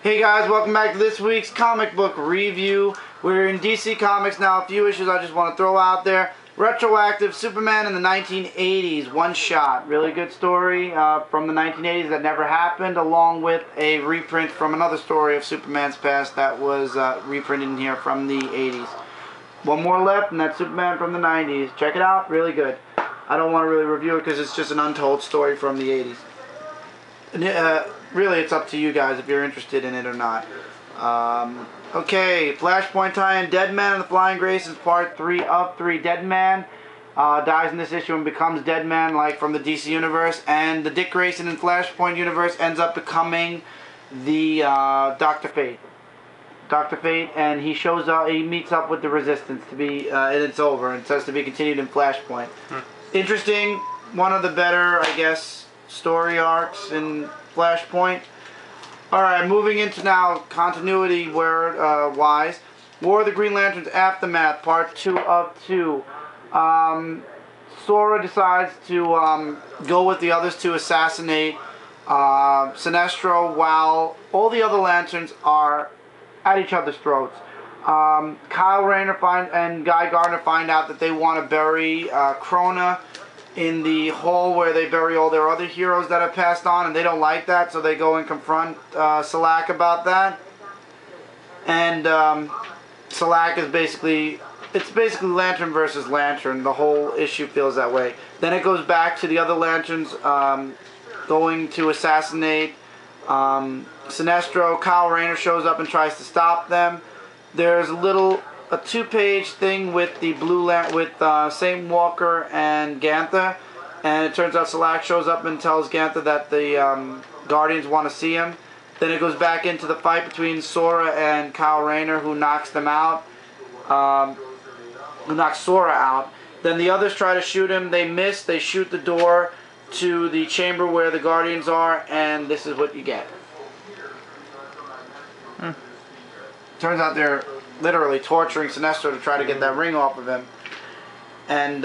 Hey guys, welcome back to this week's comic book review. We're in DC Comics now. A few issues I just want to throw out there. Retroactive Superman in the 1980s, one shot. Really good story from the 1980s that never happened, along with a reprint from another story of Superman's past that was reprinted in here from the 80s. One more left, and that's Superman from the 90s. Check it out, really good. I don't want to really review it because it's just an untold story from the 80s. Really, it's up to you guys if you're interested in it or not. Okay, FlashPoint tie-in, Deadman and the Flying Graysons, part 3 of 3. Deadman dies in this issue and becomes Deadman, like from the DC universe, and the Dick Grayson and FlashPoint universe ends up becoming the Dr. Fate. Dr. Fate, and he shows up, he meets up with the Resistance to be, and it's over, and it says to be continued in FlashPoint. Interesting, one of the better, I guess, story arcs in FlashPoint. Alright, moving into now continuity wise. War of the Green Lanterns Aftermath, part 2 of 2. Sora decides to go with the others to assassinate Sinestro while all the other Lanterns are at each other's throats. Kyle Rayner and Guy Gardner find out that they want to bury Krona in the hole where they bury all their other heroes that have passed on, and they don't like that, so they go and confront Selak about that. And Selak is basically, it's basically Lantern versus Lantern. The whole issue feels that way. Then it goes back to the other Lanterns going to assassinate Sinestro. Kyle Rayner shows up and tries to stop them. There's a two-page thing with the with Saint Walker and Ganther, and it turns out Selak shows up and tells Ganther that the Guardians want to see him. Then it goes back into the fight between Sora and Kyle Rayner, who knocks them out, who knocks Sora out. Then the others try to shoot him. They miss. They shoot the door to the chamber where the Guardians are, and this is what you get. Turns out they're literally torturing Sinestro to try to get that ring off of him. And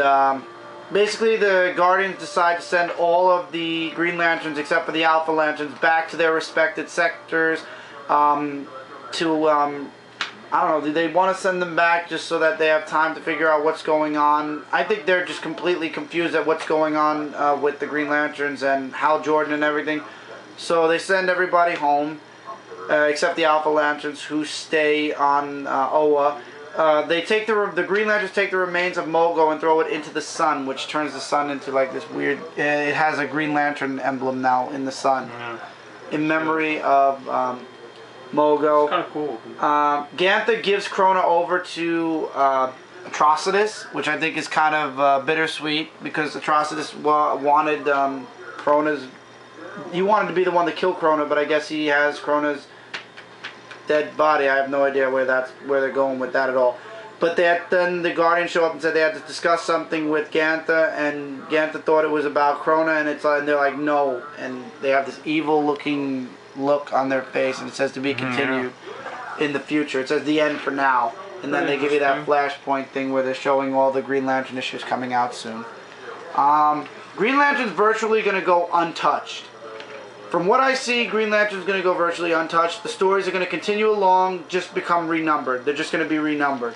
basically the Guardians decide to send all of the Green Lanterns except for the Alpha Lanterns back to their respected sectors I don't know, do they want to send them back just so that they have time to figure out what's going on? I think they're just completely confused at what's going on with the Green Lanterns and Hal Jordan and everything. So they send everybody home. Except the Alpha Lanterns, who stay on Oa. They take the Green Lanterns take the remains of Mogo and throw it into the sun, which turns the sun into like this weird. It has a Green Lantern emblem now in the sun, in memory of Mogo. Kind of cool. Ganther gives Krona over to Atrocitus, which I think is kind of bittersweet because Atrocitus wanted Krona's. He wanted to be the one to kill Krona, but I guess he has Krona's dead body. I have no idea where they're going with that at all. But then the Guardians show up and said they had to discuss something with Ganther, and Ganther thought it was about Krona, and they're like, no, and they have this evil-looking look on their face, and it says to be continued in the future. It says the end for now, and then they give you that Flashpoint thing where they're showing all the Green Lantern issues coming out soon. Green Lantern's virtually going to go untouched. From what I see, Green Lantern's going to go virtually untouched. The stories are going to continue along, just become renumbered. They're just going to be renumbered.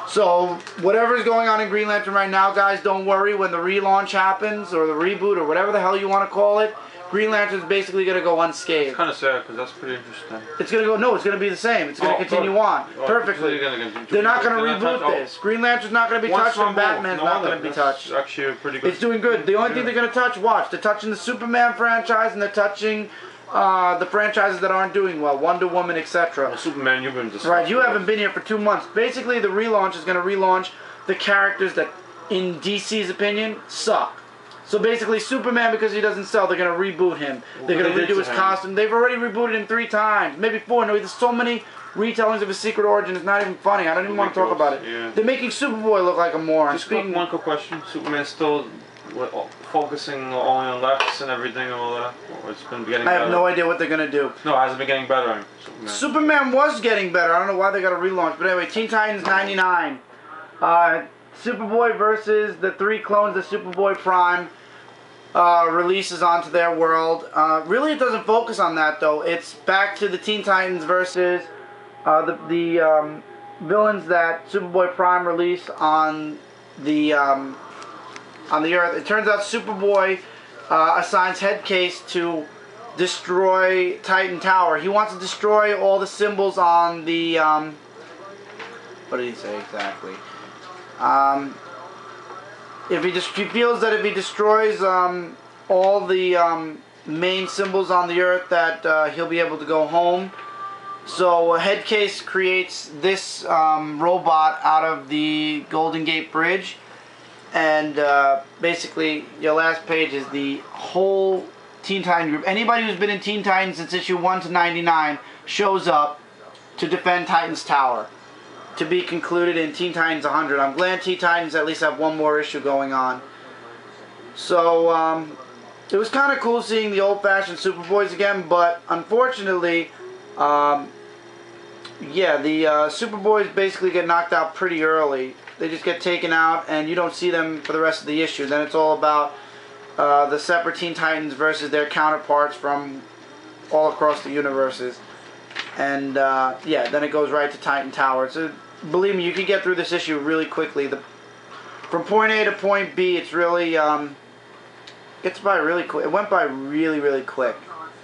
So, whatever's going on in Green Lantern right now, guys, don't worry. When the relaunch happens, or the reboot, or whatever the hell you want to call it, Green Lantern's basically going to go unscathed. It's kind of sad, because that's pretty interesting. It's going to go, no, it's going to be the same. It's going to continue on. Perfectly. They're not going to reboot this. Green Lantern's not going to be touched, and Batman's not going to be touched. It's actually pretty good. It's doing good. The only thing they're going to touch, watch, they're touching the Superman franchise, and they're touching the franchises that aren't doing well, Wonder Woman, etc. Well, Superman, you've been discussing. Right, you haven't been here for 2 months. Basically, the relaunch is going to relaunch the characters that, in DC's opinion, suck. So basically, Superman, because he doesn't sell, they're going to reboot him. They're going to redo his costume. They've already rebooted him 3 times, maybe 4. No, there's so many retellings of his secret origin. It's not even funny. I don't even want to talk about it. Yeah. They're making Superboy look like a moron. Just one quick question. Superman's still focusing only on lefts and everything and all that? Or it's been getting better? I have no idea what they're going to do. No, it hasn't been getting better. Superman was getting better. I don't know why they got a relaunch. But anyway, Teen Titans 99. Superboy versus the 3 clones of Superboy Prime. releases onto their world. Really, it doesn't focus on that though. It's back to the Teen Titans versus the villains that Superboy Prime released on the Earth. It turns out Superboy assigns Headcase to destroy Titan Tower. He wants to destroy all the symbols on the what did he say exactly? He feels that if he destroys all the main symbols on the Earth, that he'll be able to go home. So Headcase creates this robot out of the Golden Gate Bridge, and basically your last page is the whole Teen Titan group. Anybody who's been in Teen Titans since issue 1 to 99 shows up to defend Titan's Tower, to be concluded in Teen Titans 100. I'm glad Teen Titans at least have one more issue going on. So it was kind of cool seeing the old-fashioned Superboys again, but unfortunately, yeah, the Superboys basically get knocked out pretty early. They just get taken out, and you don't see them for the rest of the issue. Then it's all about the separate Teen Titans versus their counterparts from all across the universes. And yeah, then it goes right to Titan Tower. So believe me, you can get through this issue really quickly. From point A to point B, it's really gets by really quick. It went by really quick,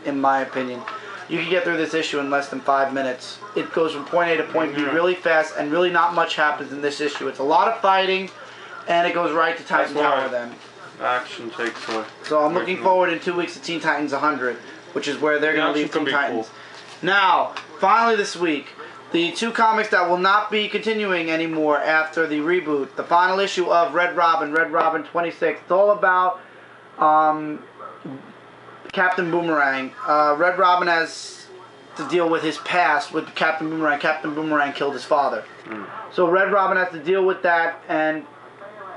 in my opinion. You can get through this issue in less than 5 minutes. It goes from point A to point B really fast, and really not much happens in this issue. It's a lot of fighting, and it goes right to Titan Tower then. Action takes away. So I'm looking forward in 2 weeks to Teen Titans 100, which is where they're going to leave Teen Titans. Cool. Now, finally this week, the two comics that will not be continuing anymore after the reboot. The final issue of Red Robin 26. It's all about Captain Boomerang. Red Robin has to deal with his past with Captain Boomerang. Captain Boomerang killed his father. So Red Robin has to deal with that and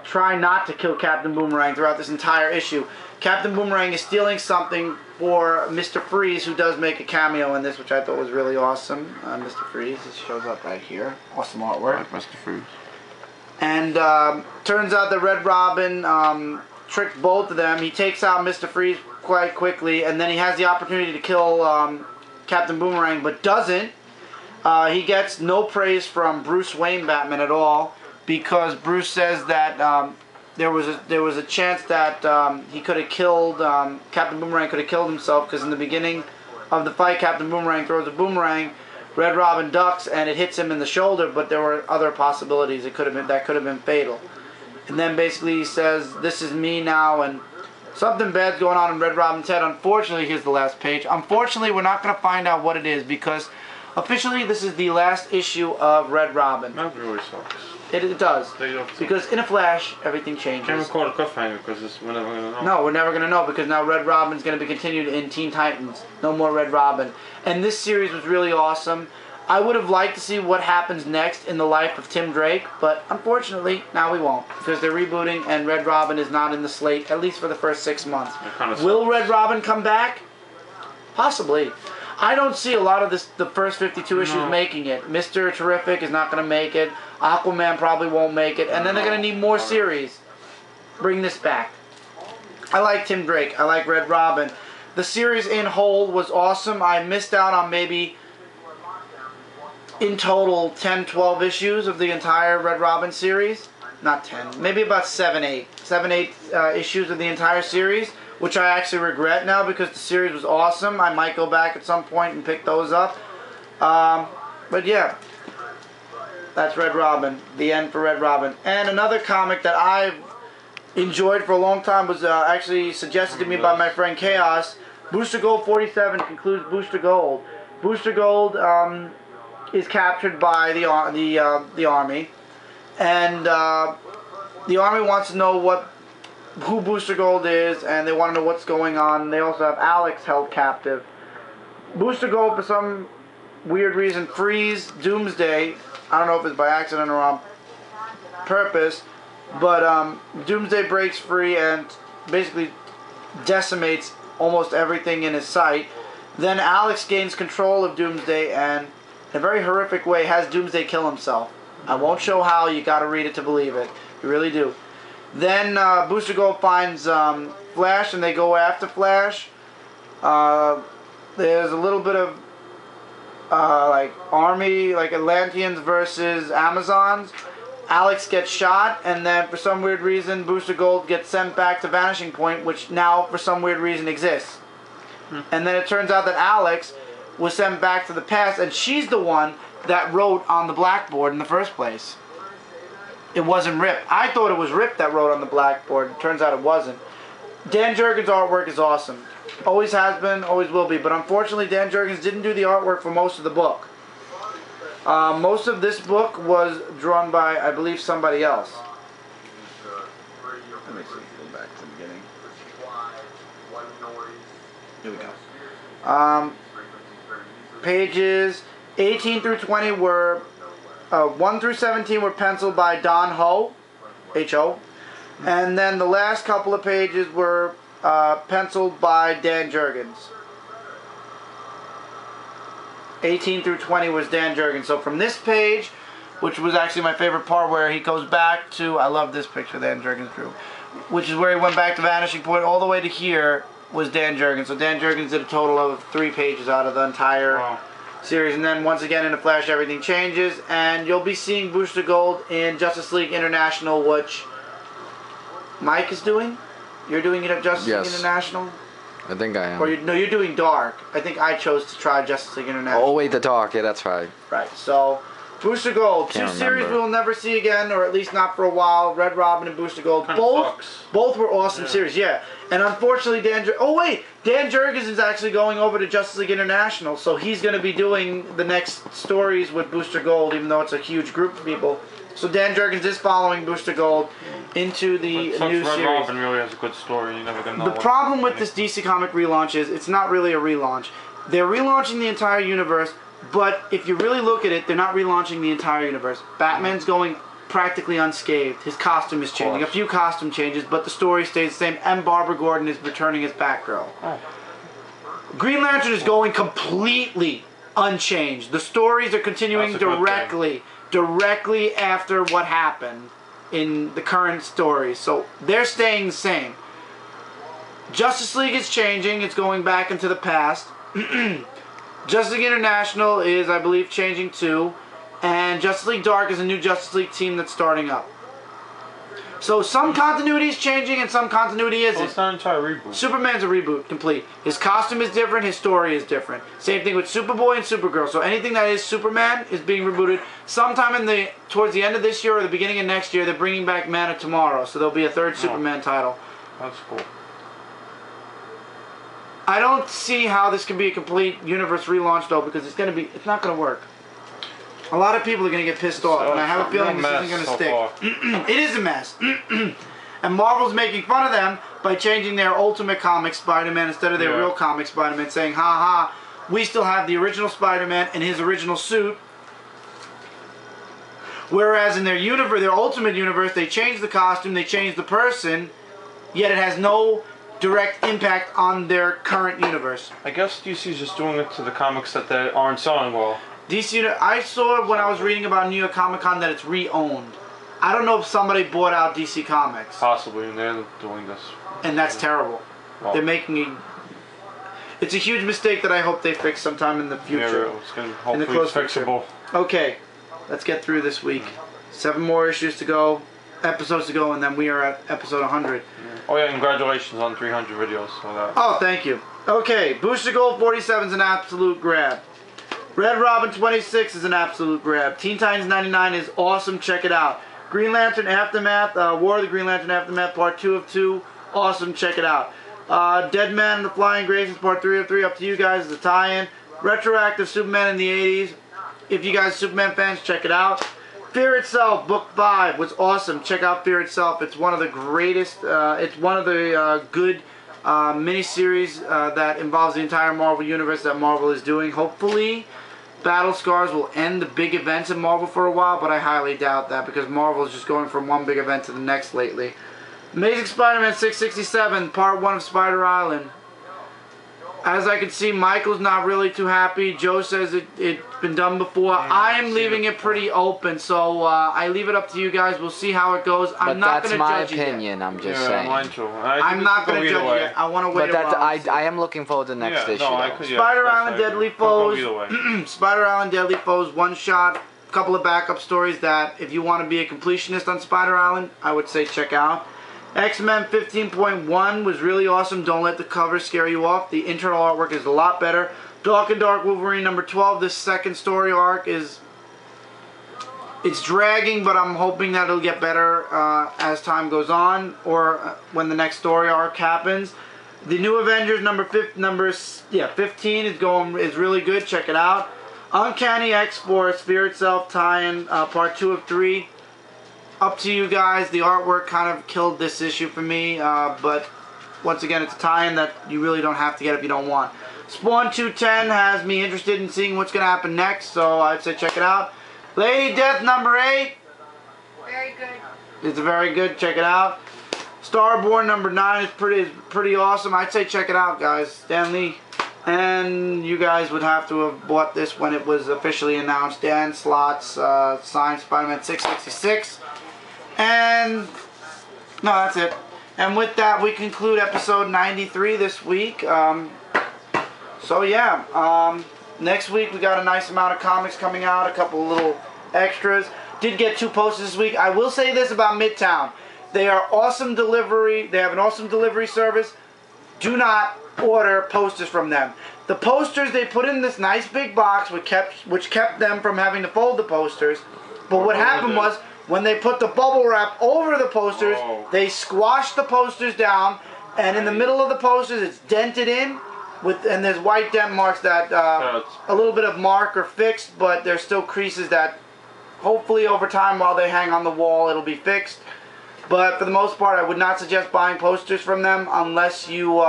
try not to kill Captain Boomerang throughout this entire issue. Captain Boomerang is stealing something for Mr. Freeze, who does make a cameo in this, which I thought was really awesome. Mr. Freeze, it shows up right here. Awesome artwork. Like Mr. Freeze. And turns out that Red Robin tricked both of them. He takes out Mr. Freeze quite quickly, and then he has the opportunity to kill Captain Boomerang, but doesn't. He gets no praise from Bruce Wayne Batman at all, because Bruce says that there was a chance that he could have killed Captain Boomerang could have killed himself, because in the beginning of the fight, Captain Boomerang throws a boomerang, Red Robin ducks, and it hits him in the shoulder. But there were other possibilities that could have been fatal. And then basically he says, "This is me now," and something bad's going on in Red Robin's head. Unfortunately, here's the last page. Unfortunately, we're not going to find out what it is, because officially this is the last issue of Red Robin. That really sucks. It does. Because in a flash, everything changes. Can't even call it a cliffhanger, because we're never going to know. No, we're never going to know, because now Red Robin's going to be continued in Teen Titans. No more Red Robin. And this series was really awesome. I would have liked to see what happens next in the life of Tim Drake, but unfortunately, now we won't, because they're rebooting and Red Robin is not in the slate, at least for the first 6 months. Will Red Robin come back? Possibly. I don't see a lot of the first 52 issues making it. Mr. Terrific is not going to make it. Aquaman probably won't make it. And then they're going to need more series. Bring this back. I like Tim Drake. I like Red Robin. The series in whole was awesome. I missed out on maybe, in total, 10, 12 issues of the entire Red Robin series. Not 10. Maybe about 7, 8. 7, 8 issues of the entire series, which I actually regret now, because the series was awesome. I might go back at some point and pick those up. But yeah, that's Red Robin. The end for Red Robin. And another comic that I've enjoyed for a long time was actually suggested to me by my friend Chaos. Booster Gold 47 concludes Booster Gold. Booster Gold is captured by the army, and the army wants to know who Booster Gold is, and they want to know what's going on. They also have Alex held captive. Booster Gold, for some weird reason, frees Doomsday. I don't know if it's by accident or on purpose, but Doomsday breaks free and basically decimates almost everything in his sight. Then Alex gains control of Doomsday and, in a very horrific way, has Doomsday kill himself. I won't show how. You got to read it to believe it. You really do. Then Booster Gold finds Flash, and they go after Flash. There's a little bit of like army, like Atlanteans versus Amazons. Alex gets shot, and then for some weird reason, Booster Gold gets sent back to Vanishing Point, which now for some weird reason exists. And then it turns out that Alex was sent back to the past, and she's the one that wrote on the blackboard in the first place. It wasn't Rip. I thought it was Rip that wrote on the blackboard. It turns out it wasn't. Dan Jurgens' artwork is awesome. Always has been, always will be. But unfortunately, Dan Jurgens didn't do the artwork for most of the book. Most of this book was drawn by, I believe, somebody else. Let me see. Go back to the beginning. Here we go. Pages 18 through 20 were 1 through 17 were penciled by Don Ho, H-O, and then the last couple of pages were penciled by Dan Jurgens. 18 through 20 was Dan Jurgens. So from this page, which was actually my favorite part, where he goes back to, I love this picture Dan Jurgens drew, which is where he went back to Vanishing Point, all the way to here was Dan Jurgens. So Dan Jurgens did a total of 3 pages out of the entire series. And then once again in the Flash, everything changes, and you'll be seeing Booster Gold in Justice League International, which Mike is doing. You're doing it at Justice League International? I think I am. Or no, you're doing Dark. I think I chose to try Justice League International. Oh, wait, the Dark. Yeah, that's right. Right, so Booster Gold, two series we will never see again, or at least not for a while. Red Robin and Booster Gold. Both were awesome series, yeah. And unfortunately, Dan Jurgens is actually going over to Justice League International, so he's going to be doing the next stories with Booster Gold, even though it's a huge group of people. So Dan Jurgens is following Booster Gold into the new series. Red Robin really has a good story. You're never gonna know. The problem with this DC Comic relaunch is it's not really a relaunch. They're relaunching the entire universe, but if you really look at it, they're not relaunching the entire universe. Batman's going practically unscathed. His costume is changing. A few costume changes, but the story stays the same. And Barbara Gordon is returning as Batgirl. Green Lantern is going completely unchanged. The stories are continuing directly after what happened in the current story. So they're staying the same. Justice League is changing. It's going back into the past. Justice League International is, I believe, changing too. And Justice League Dark is a new Justice League team that's starting up. So some continuity is changing and some continuity isn't. Well, it's not an entire reboot. Superman's a reboot, complete. His costume is different, his story is different. Same thing with Superboy and Supergirl. So anything that is Superman is being rebooted. Sometime towards the end of this year or the beginning of next year, they're bringing back Man of Tomorrow. So there'll be a third Superman title. That's cool. I don't see how this can be a complete universe relaunch though, because it's not gonna work. A lot of people are going to get pissed off, and I have a feeling this isn't going to stick. It is a mess. And Marvel's making fun of them by changing their Ultimate Comic Spider-Man instead of their real comic Spider-Man, saying, ha ha, we still have the original Spider-Man in his original suit. Whereas in their universe, their Ultimate Universe, they changed the costume, they changed the person, yet it has no direct impact on their current universe. I guess DC's just doing it to the comics that they aren't selling well. DC, I saw when I was reading about New York Comic Con that it's re-owned. I don't know if somebody bought out DC Comics. Possibly, and they're doing this. And that's terrible. Well, they're making it's a huge mistake that I hope they fix sometime in the future. Yeah, it's gonna hopefully it's fixable. Okay, let's get through this week. 7 more issues to go, episodes to go, and then we are at episode 100. Oh yeah, congratulations on 300 videos. Oh, thank you. Okay, Booster Gold 47 is an absolute grab. Red Robin 26 is an absolute grab. Teen Titans 99 is awesome. Check it out. Green Lantern Aftermath, War of the Green Lantern Aftermath, Part 2 of 2. Awesome. Check it out. Deadman and the Flying Graysons, Part 3 of 3. Up to you guys. The tie-in. Retroactive Superman in the 80s. If you guys are Superman fans, check it out. Fear Itself, Book 5 was awesome. Check out Fear Itself. It's one of the greatest. It's one of the good miniseries that involves the entire Marvel Universe that Marvel is doing. Hopefully, Battle Scars will end the big events in Marvel for a while, but I highly doubt that because Marvel is just going from one big event to the next lately. Amazing Spider-Man 667, Part 1 of Spider Island. As I can see, Michael's not really too happy. Joe says it's been done before. I am leaving it pretty open, so I leave it up to you guys. We'll see how it goes. I'm not going to judge That's my opinion. I'm just Yeah, saying. mine too. I'm not going to judge you yet. I want to wait But a while. I am looking forward to the next issue. Spider Island Deadly Foes. Spider Island Deadly Foes, one shot. Couple of backup stories that if you want to be a completionist on Spider Island, I would say check out. X-Men 15.1 was really awesome. Don't let the cover scare you off. The internal artwork is a lot better. Dark and Dark Wolverine number 12. This second story arc is... It's dragging, but I'm hoping that it'll get better as time goes on, or when the next story arc happens. The New Avengers number 15 is really good. Check it out. Uncanny X-Force Fear Itself tie-in part 2 of 3. Up to you guys. The artwork kind of killed this issue for me, but once again, it's a tie-in that you really don't have to get if you don't want. Spawn 210 has me interested in seeing what's going to happen next, so I'd say check it out. Lady Death number 8. Very good. It's very good. Check it out. Starborn number 9 is pretty awesome. I'd say check it out, guys. Stan Lee. And you guys would have to have bought this when it was officially announced. Dan Slott's signed Spider-Man 666. And no, that's it. And with that, we conclude episode 93 this week. So yeah, next week we got a nice amount of comics coming out, a couple little extras. Did get 2 posters this week. I will say this about Midtown: they are awesome delivery. They have an awesome delivery service. Do not order posters from them. The posters they put in this nice big box, which kept them from having to fold the posters. But what happened was, when they put the bubble wrap over the posters, they squashed the posters down, and in the middle of the posters it's dented in, and there's white dent marks that a little bit of mark are fixed, but there's still creases that hopefully over time while they hang on the wall it'll be fixed. But for the most part, I would not suggest buying posters from them unless you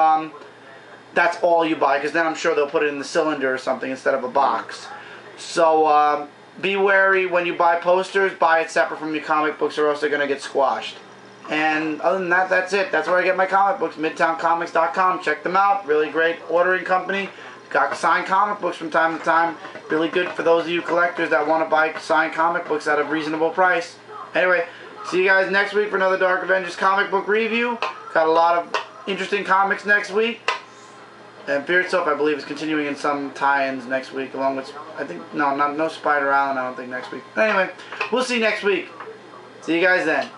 that's all you buy, because then I'm sure they'll put it in the cylinder or something instead of a box. So be wary when you buy posters. Buy it separate from your comic books, or else they're going to get squashed. And other than that, that's it. That's where I get my comic books. MidtownComics.com. Check them out. Really great ordering company. Got signed comic books from time to time. Really good for those of you collectors that want to buy signed comic books at a reasonable price. Anyway, see you guys next week for another Dark Avengers comic book review. Got a lot of interesting comics next week. And Fear Itself, I believe, is continuing in some tie-ins next week, along with, I think, no Spider Island, I don't think, next week. Anyway, we'll see you next week. See you guys then.